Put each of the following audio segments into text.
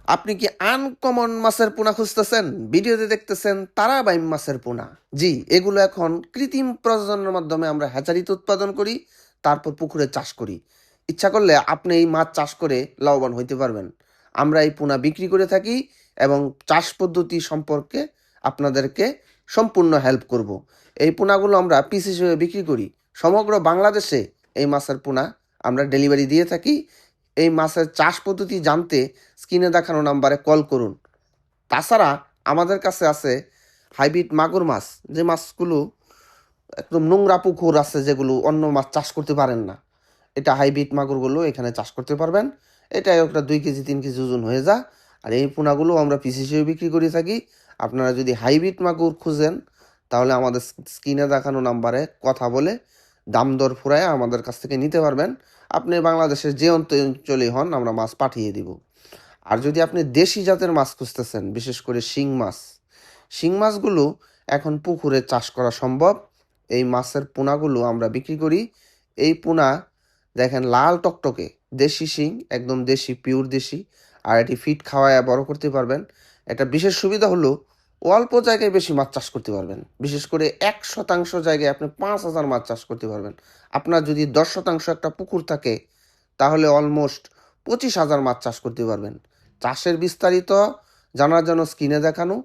আপনি কি আনকমন মাছের পোনা খুঁজতেছেন? ভিডিওতে দেখতেছেন তারাবাইম মাছের পোনা। জি, এগুলো এখন কৃত্রিম প্রজননের মাধ্যমে আমরা হ্যাচারিতে উৎপাদন করি, তারপর পুকুরে চাষ করি। ইচ্ছা করলে আপনি এই মাছ চাষ করে লাভবান হইতে পারবেন। আমরা এই পোনা বিক্রি করে থাকি এবং চাষ পদ্ধতি সম্পর্কে আপনাদেরকে সম্পূর্ণ হেল্প করব। এই পোনাগুলো আমরা পিস হিসেবে বিক্রি করি। সমগ্র বাংলাদেশে এই মাছের পোনা আমরা ডেলিভারি দিয়ে থাকি। এই মাছের চাষ পদ্ধতি জানতে স্ক্রিনে দেখানো নাম্বারে কল করুন। তাছাড়া আমাদের কাছে আছে হাইব্রিড মাগুর মাছ, যে মাছগুলো একদম নোংরা পুকুর আছে যেগুলো অন্য মাছ চাষ করতে পারেন না, এটা হাইব্রিড মাগুরগুলো এখানে চাষ করতে পারবেন। এটা একটা 2 কেজি 3 কেজি ওজন হয়ে যায়। আর এই পোনাগুলো আমরা পিস হিসেবে বিক্রি করে থাকি। আপনারা যদি হাইব্রিড মাগুর খুঁজেন তাহলে আমাদের স্ক্রিনে দেখানো নাম্বারে কথা বলে দাম দর ফুরায় আমাদের কাছ থেকে নিতে পারবেন। আপনি বাংলাদেশের যে অঞ্চলেই হন আমরা মাছ পাঠিয়ে দিব। আর যদি আপনি দেশি জাতের মাছ খুঁজতেছেন, বিশেষ করে শিং মাছগুলো এখন পুকুরে চাষ করা সম্ভব। এই মাছের পোনাগুলো আমরা বিক্রি করি। এই পোনা দেখেন লাল টকটকে, দেশি শিং, একদম দেশি, পিওর দেশি। আর এটি ফিট খাওয়ায় বড় করতে পারবেন। এটা বিশেষ সুবিধা হলো অল্প জায়গায় বেশি মাছ চাষ করতে পারবেন। বিশেষ করে 1% জায়গায় আপনি 5,000 মাছ চাষ করতে পারবেন। আপনার যদি 10% একটা পুকুর থাকে তাহলে অলমোস্ট 25,000 মাছ চাষ করতে পারবেন। চাষের বিস্তারিত জানার জন্য স্ক্রিনে দেখানো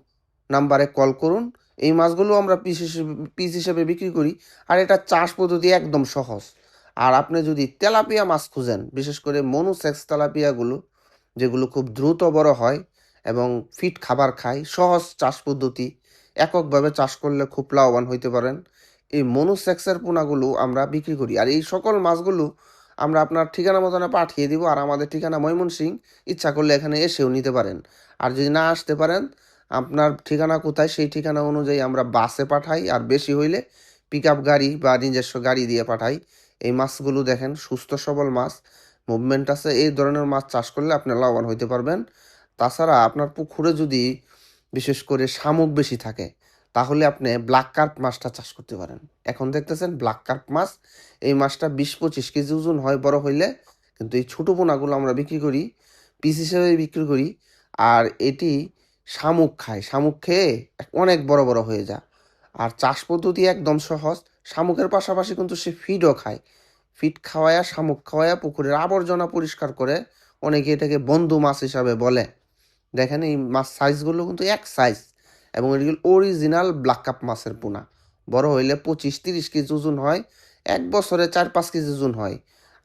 নাম্বারে কল করুন। এই মাছগুলো আমরা পিস হিসেবে বিক্রি করি। আর এটা চাষ পদ্ধতি একদম সহজ। আর আপনি যদি তেলাপিয়া মাছ খুঁজেন, বিশেষ করে মনোসেক্স তেলাপিয়াগুলো, যেগুলো খুব দ্রুত বড় হয় এবং ফিট খাবার খায়, সহজ চাষ পদ্ধতি, এককভাবে চাষ করলে খুব লাভবান হইতে পারেন, এই মনোসেক্সের পোনাগুলো আমরা বিক্রি করি। আর এই সকল মাছগুলো আমরা আপনার ঠিকানা মতনে পাঠিয়ে দিব। আর আমাদের ঠিকানা ময়মনসিংহ। ইচ্ছা করলে এখানে এসেও নিতে পারেন। আর যদি না আসতে পারেন, আপনার ঠিকানা কোথায় সেই ঠিকানা অনুযায়ী আমরা বাসে পাঠাই, আর বেশি হইলে পিক আপ গাড়ি বা নিজস্ব গাড়ি দিয়ে পাঠাই। এই মাছগুলো দেখেন সুস্থ সবল মাছ, মুভমেন্ট আছে। এই ধরনের মাছ চাষ করলে আপনি লাভবান হইতে পারবেন। তাছাড়া আপনার পুকুরে যদি বিশেষ করে শামুক বেশি থাকে তাহলে আপনি ব্ল্যাক কার্প মাছটা চাষ করতে পারেন। এখন দেখতেছেন ব্ল্যাক কার্প মাছ, এই মাছটা 20-25 কেজি ওজন হয় বড় হইলে। কিন্তু এই ছোটো পোনাগুলো আমরা বিক্রি করি, পিস হিসেবে বিক্রি করি। আর এটি শামুক খায়, শামুক খেয়ে অনেক বড় বড় হয়ে যায়। আর চাষ পদ্ধতি একদম সহজ। শামুকের পাশাপাশি কিন্তু সে ফিডও খায়। ফিড খাওয়ায়া, শামুক খাওয়ায়া পুকুরের আবর্জনা পরিষ্কার করে। অনেকে এটাকে বন্ধু মাছ হিসাবে বলে। দেখেন এই মাছ সাইজগুলো কিন্তু এক সাইজ, এবং এগুলো অরিজিনাল ব্ল্যাক কাপ মাছের পোনা। বড় হইলে 25-30 কেজি ওজন হয়। 1 বছরে 4-5 কেজি ওজন হয়।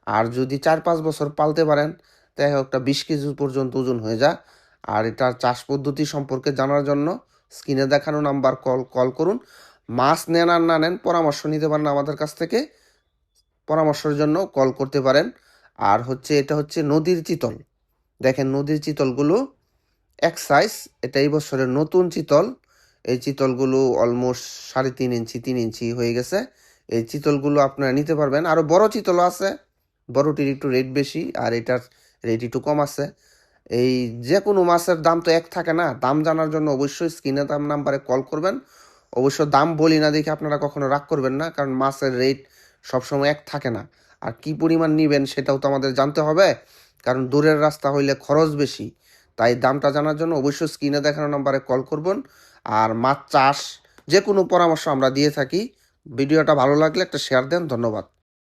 আর যদি 4-5 বছর পালতে পারেন তাই একটা 20 কেজি পর্যন্ত ওজন হয়ে যায়। আর এটার চাষ পদ্ধতি সম্পর্কে জানার জন্য স্ক্রিনে দেখানো নাম্বার কল করুন। মাছ নেন আর না নেন, পরামর্শ নিতে পারেন আমাদের কাছ থেকে। পরামর্শের জন্য কল করতে পারেন। আর এটা হচ্ছে নদীর চিতল। দেখেন নদীর চিতলগুলো এক সাইজ। এটা এই বছরের নতুন চিতল। এই চিতলগুলো অলমোস্ট 3.5 ইঞ্চি 3 ইঞ্চি হয়ে গেছে। এই চিতলগুলো আপনারা নিতে পারবেন। আরও বড় চিতলও আছে, বড়টির একটু রেট বেশি আর এটার রেট একটু কম আছে। এই যে কোনো মাছের দাম তো এক থাকে না। দাম জানার জন্য অবশ্যই স্ক্রিনে দাম নাম্বারে কল করবেন। অবশ্য দাম বলি না দেখে আপনারা কখনো রাগ করবেন না, কারণ মাছের রেট সবসময় এক থাকে না। আর কি পরিমাণ নেবেন সেটাও তো আমাদের জানতে হবে, কারণ দূরের রাস্তা হইলে খরচ বেশি। তাই দামটা জানার জন্য অবশ্যই স্ক্রিনে দেখানো নাম্বারে কল করবেন। আর মাছ চাষ যে কোনো পরামর্শ আমরা দিয়ে থাকি। ভিডিওটা ভালো লাগলে একটা শেয়ার দেন। ধন্যবাদ।